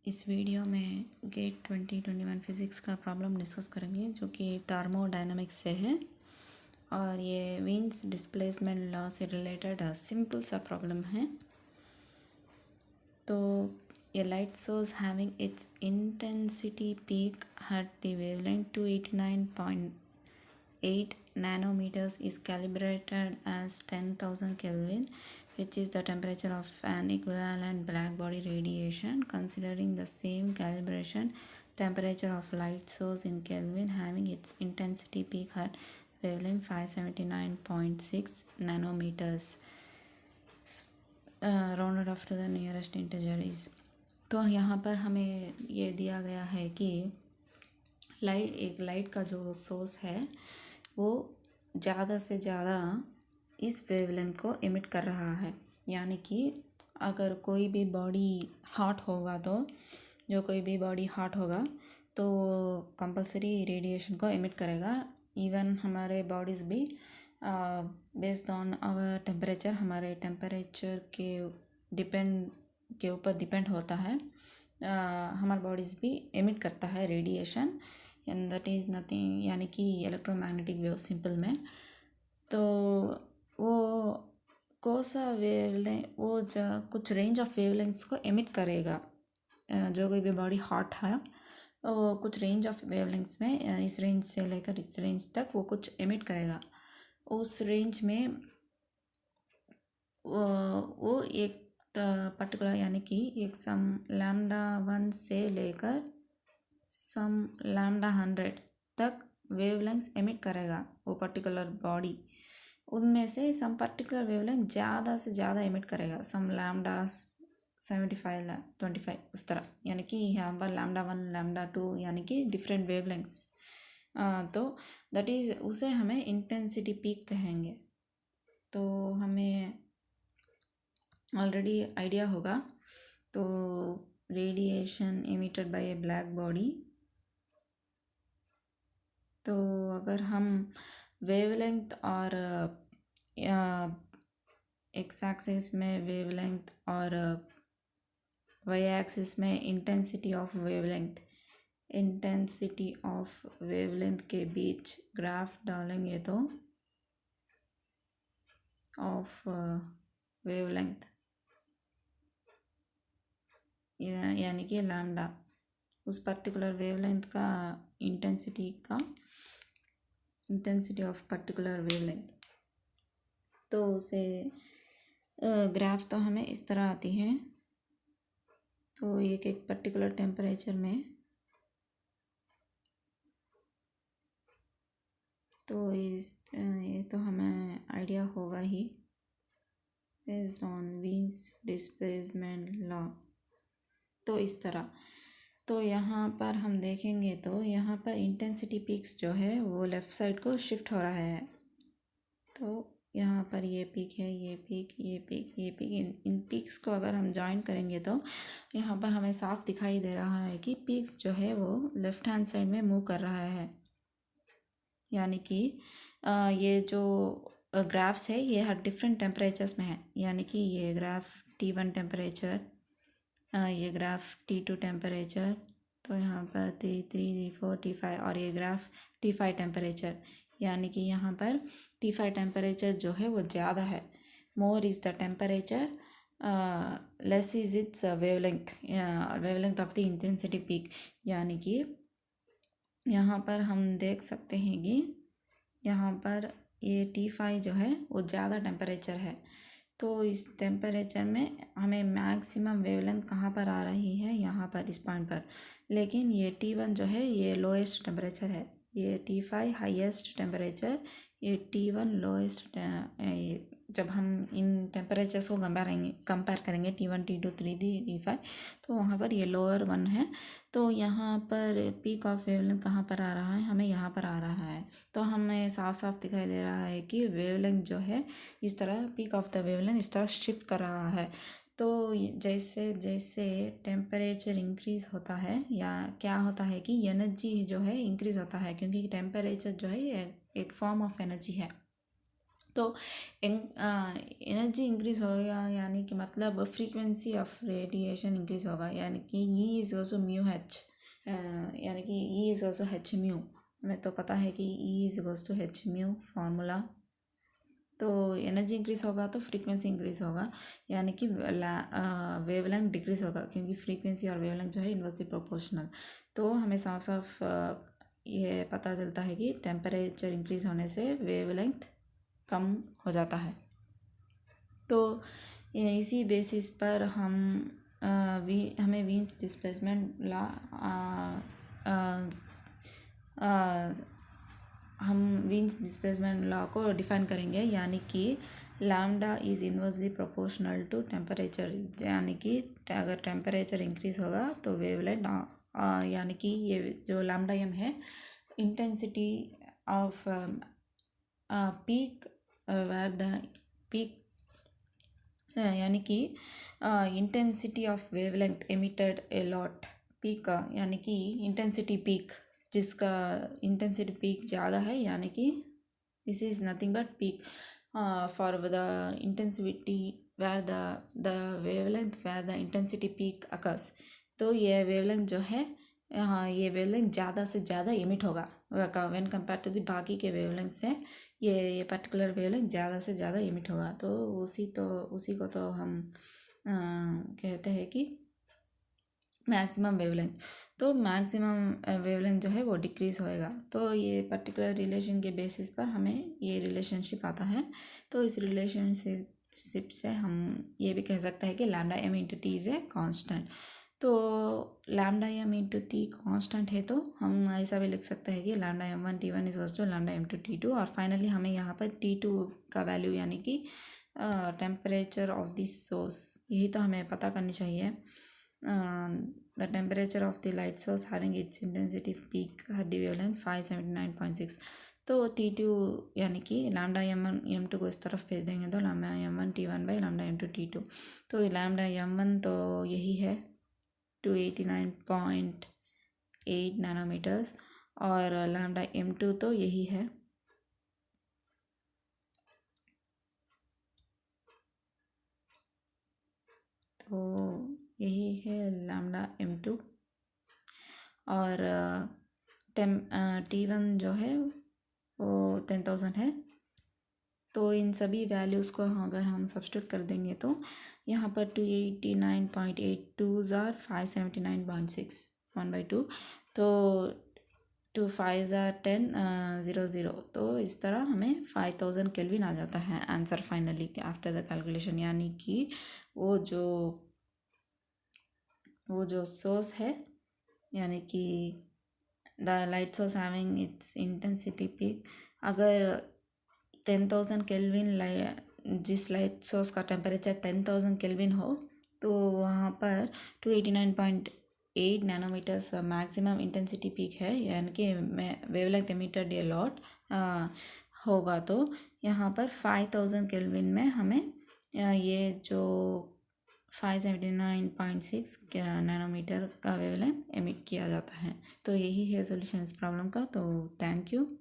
इस वीडियो में gate 2021 physics का प्रॉब्लम डिस्कस करेंगे जो कि थर्मोडायनामिक्स से है और ये वीन्स डिस्प्लेसमेंट लॉ से रिलेटेड सिंपल सा प्रॉब्लम है। तो ये light source having its intensity peak at the wavelength 289.8 nanometers is calibrated as 10,000 Kelvin, which is the temperature of an equivalent black body radiation. Considering the same calibration temperature of light source in Kelvin having its intensity peak at wavelength 579.6 nanometers, rounded off to the nearest integer is। तो यहाँ पर हमें ये दिया गया है कि light का जो सोर्स है वो ज़्यादा से ज़्यादा इस वेवलेंथ को एमिट कर रहा है। यानी कि अगर कोई भी बॉडी हॉट होगा तो कंपलसरी रेडिएशन को एमिट करेगा। इवन हमारे बॉडीज़ भी बेस्ड ऑन आवर टेम्परेचर, हमारे टेम्परेचर के ऊपर डिपेंड होता है। हमारे बॉडीज़ भी एमिट करता है radiation, and that is nothing, यानी कि इलेक्ट्रोमैग्नेटिक वेव सिंपल में। तो वो कौन सा वेवलेंथ, वो कुछ रेंज ऑफ वेवलेंथ्स को एमिट करेगा। जो कोई भी बॉडी हॉट है वो कुछ रेंज ऑफ वेवलेंथ्स में, इस रेंज से लेकर इस रेंज तक वो कुछ एमिट करेगा। उस रेंज में वो एक पर्टिकुलर, यानी कि एक सम लैम्डा 1 से लेकर सम लैम्डा 100 तक वेवलेंथ्स एमिट करेगा वो पर्टिकुलर बॉडी। उनमें से सम पर्टिकुलर वेवलेंथ ज़्यादा से ज़्यादा एमिट करेगा, सम लैम्डा 75 25 उस तरह। यानी कि यहाँ पर लैम्डा 1 लैम्डा 2 यानी कि डिफरेंट वेवलेंथ्स। तो दैट इज़, उसे हमें इंटेंसिटी पीक कहेंगे। तो हमें ऑलरेडी आइडिया होगा। तो radiation emitted by A black body, तो अगर हम वेवलेंथ और एक्स एक्सिस में वेवलेंथ और वाई एक्सिस में इंटेंसिटी ऑफ वेवलेंथ के बीच ग्राफ डालेंगे तो ऑफ वेवलेंथ यानी कि लैम्डा, उस पर्टिकुलर वेवलेंथ का इंटेंसिटी ऑफ पर्टिकुलर वेवलेंथ। तो उसे ग्राफ तो हमें इस तरह आती है। तो एक पर्टिकुलर टेम्परेचर में, तो ये तो हमें आइडिया होगा ही based on Wien's displacement law. तो इस तरह, तो यहाँ पर हम देखेंगे तो यहाँ पर इंटेंसिटी पीक्स जो है वो लेफ़्ट साइड को शिफ्ट हो रहा है। तो यहाँ पर ये पीक है, ये पीक, इन पीक्स को अगर हम जॉइन करेंगे तो यहाँ पर हमें साफ दिखाई दे रहा है कि पीक्स जो है वो लेफ़्ट हैंड साइड में मूव कर रहा है। यानी कि ये जो ग्राफ्स है ये हर डिफरेंट टेम्परेचर्स में है। यानी कि ये ग्राफ T1 टेम्परेचर, ये ग्राफ T2 टेम्परेचर, तो यहाँ पर T3 T4 T5, और ये ग्राफ T5 टेम्परेचर। यानी कि यहाँ पर T5 टेम्परेचर जो है वो ज़्यादा है। मोर is the temperature, less is it's wavelength of the intensity peak. यानी कि यहाँ पर हम देख सकते हैं कि यहाँ पर ये T5 जो है वो ज़्यादा टेम्परेचर है। तो इस टेम्परेचर में हमें मैक्सिमम वेवलेंथ कहाँ पर आ रही है, यहाँ पर इस पॉइंट पर। लेकिन ये T1 जो है ये लोएस्ट टेम्परेचर है, ये T5 हाईएस्ट टेम्परेचर, ये T1 लोएस्ट। जब हम इन टेम्परेचर्स को कंपेयर करेंगे T1 T2 T3 T5, तो वहाँ पर ये लोअर वन है। तो यहाँ पर पीक ऑफ वेवलेंथ कहाँ पर आ रहा है, हमें यहाँ पर आ रहा है। तो हमें साफ साफ दिखाई दे रहा है कि वेवलेंथ जो है इस तरह, पीक ऑफ द वेवलेंथ इस तरह शिफ्ट कर रहा है। तो जैसे जैसे टेम्परेचर इंक्रीज़ होता है, या क्या होता है कि एनर्जी जो है इंक्रीज़ होता है, क्योंकि टेम्परेचर जो है एक फॉर्म ऑफ एनर्जी है। तो एनर्जी इंक्रीज होगा यानी कि मतलब फ्रीक्वेंसी ऑफ रेडिएशन इंक्रीज होगा, यानी कि E is also nu H, यानी कि E is also H nu. हमें तो पता है कि E is equals to H nu formula. तो एनर्जी इंक्रीज होगा तो फ्रीक्वेंसी इंक्रीज होगा, यानी कि वेवलेंथ डिक्रीज होगा, क्योंकि फ्रीक्वेंसी और वेवलेंथ जो है इन्वर्सली प्रोपोर्शनल। तो हमें साफ साफ ये पता चलता है कि टेम्परेचर इंक्रीज होने से वेवलेंथ कम हो जाता है। तो इसी बेसिस पर हमें वीन्स डिस्प्लेसमेंट लॉ हम वीन्स डिस्प्लेसमेंट लॉ को डिफाइन करेंगे, यानी कि lambda is inversely proportional to temperature, यानी कि अगर टेम्परेचर इंक्रीज होगा तो वेवलेंथ, यानी कि ये जो लैम्डा एम है intensity of peak where the peak, यानी कि intensity of wavelength emitted a lot peak, यानी कि इंटेंसिटी पीक, जिसका इंटेंसिटी पीक ज़्यादा है, यानी कि this is nothing but peak for the intensity where the wavelength where the intensity peak occurs. तो ये वेवलेंथ जो है, हाँ, ये वेवलेंथ ज़्यादा से ज़्यादा एमिट होगा व्हेन कंपेयर टू द बाकी के वेवलेंथ से। ये पर्टिकुलर वेवलेंथ ज़्यादा से ज़्यादा एमिट होगा। तो उसी को तो हम कहते हैं कि मैक्सिमम वेवलेंथ। तो मैक्सिमम वेवलेंथ जो है वो डिक्रीज़ होएगा। तो ये पर्टिकुलर रिलेशन के बेसिस पर हमें ये रिलेशनशिप आता है। तो इस रिलेशनशिप से हम ये भी कह सकते हैं कि lambda M into T is a constant. तो lambda M into T constant है, तो हम ऐसा भी लिख सकते हैं कि lambda M one T one is also lambda M two T two. और फाइनली हमें यहाँ पर टी टू का वैल्यू, यानी कि टेम्परेचर ऑफ दिस सोर्स, यही तो हमें पता करनी चाहिए। The temperature of the light source having its intensity peak at the wavelength 579.6। तो T2 यानी कि लैम्डा M1 M2 को इस तरफ भेज देंगे तो lambda M1 T1 by lambda M2 T2। तो लैम्डा M1 तो यही है 289.8 नैनोमीटर्स, और लैम्डा M2 तो यही है तो यही है लैम्डा M2। और T1 जो है वो 10,000 है। तो इन सभी वैल्यूज़ को अगर हम सब्स्टिट्यूट कर देंगे तो यहाँ पर 289.82 ज़ार 579.6 1/2, तो 2 5 ज़ार 10 0 तो इस तरह हमें 5000 केल्विन आ जाता है answer finally after the calculation. यानी कि वो जो सोर्स है, यानी कि the light source having its intensity peak, अगर 10,000 केल्विन जिस लाइट सोर्स का टेम्परेचर 10,000 केल्विन हो, तो वहाँ पर 289.8 नैनोमीटर्स मैक्सिमम इंटेंसिटी पीक है, यानी कि वेवलेंथ एमिटेड ए लॉट होगा। तो यहाँ पर 5000 केल्विन में हमें ये जो 579.6 नैनोमीटर का वेवलेंथ एमिट किया जाता है। तो यही है सॉल्यूशन इस प्रॉब्लम का। तो थैंक यू।